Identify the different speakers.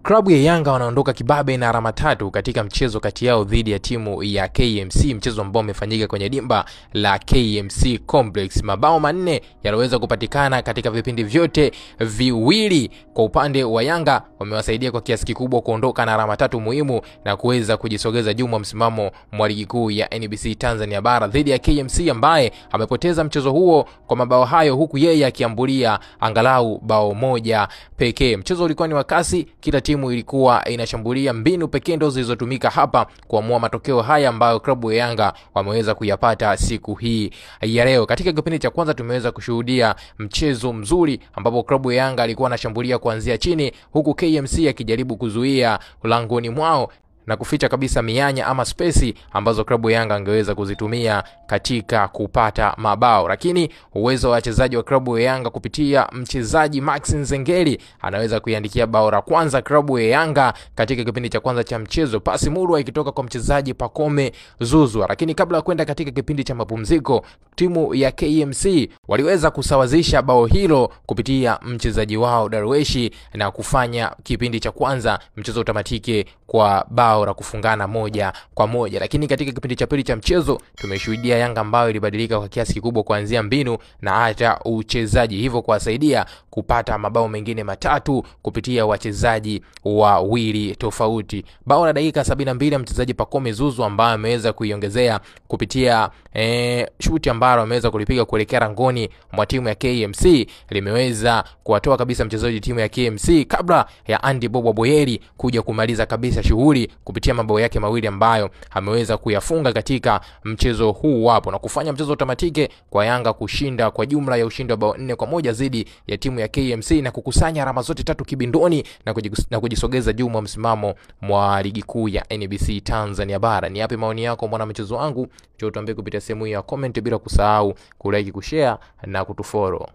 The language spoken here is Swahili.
Speaker 1: Klabu ya Yanga wanaondoka kibabe na alama 3 katika mchezo kati yao dhidi ya timu ya KMC, mchezo ambao umefanyika kwenye dimba la KMC Complex. Mabao 4 yaliweza kupatikana katika vipindi vyote viwili. Kwa upande wa Yanga wamewasaidia kwa kiasi kikubwa kuondoka na alama 3 muhimu na kuweza kujisogeza juu msimamo mwa ligi kuu ya NBC Tanzania Bara dhidi ya KMC ambaye amepoteza mchezo huo kwa mabao hayo, huku yeye akiambulia angalau bao moja pekee. Mchezo ulikuwa ni wa kasi, kila timu ilikuwa inashambulia, mbinu pekee ndo zilizotumika hapa kuamua matokeo haya ambayo klabu ya Yanga wameweza kuyapata siku hii ya leo. Katika kipindi cha kwanza tumeweza kushuhudia mchezo mzuri ambapo klabu ya Yanga alikuwa anashambulia kuanzia chini, huku KMC akijaribu kuzuia langoni mwao na kuficha kabisa mianya ama space ambazo klabu ya Yanga angeweza kuzitumia katika kupata mabao. Lakini uwezo wa wachezaji wa klabu ya Yanga kupitia mchezaji Max Nzengeli anaweza kuiandikia bao la kwanza klabu ya Yanga katika kipindi cha kwanza cha mchezo, pasi murwa ikitoka kwa mchezaji Pacome Zouzoua. Lakini kabla ya kwenda katika kipindi cha mapumziko, timu ya KMC waliweza kusawazisha bao hilo kupitia mchezaji wao Darweshi na kufanya kipindi cha kwanza mchezo utamatike kwa bao la kufungana 1-1. Lakini katika kipindi cha pili cha mchezo tumeshuhudia Yanga ambayo ilibadilika kwa kiasi kikubwa kuanzia mbinu na hata uchezaji, hivyo kuwasaidia kupata mabao mengine 3 kupitia wachezaji wawili tofauti. Bao la dakika 72 mchezaji Pacome Zouzoua ambaye ameweza kuiongezea kupitia shuti ambalo ameweza kulipiga kuelekea langoni mwa timu ya KMC limeweza kuwatoa kabisa mchezaji timu ya KMC kabla ya Andy Bobo Boyeri kuja kumaliza kabisa shughuli kupitia mabao yake mawili ambayo ameweza kuyafunga katika mchezo huu wapo na kufanya mchezo utamatike kwa Yanga kushinda kwa jumla ya ushindi wa bao 4-1 dhidi ya timu ya KMC na kukusanya alama zote 3 kibindoni na kujisogeza juu mwa msimamo mwa ligi kuu ya NBC Tanzania Bara. Ni yapi maoni yako mwana mchezo wangu? Njoo tuambie kupitia sehemu ya comment, bila kusahau kulike, kushare na kutufollow.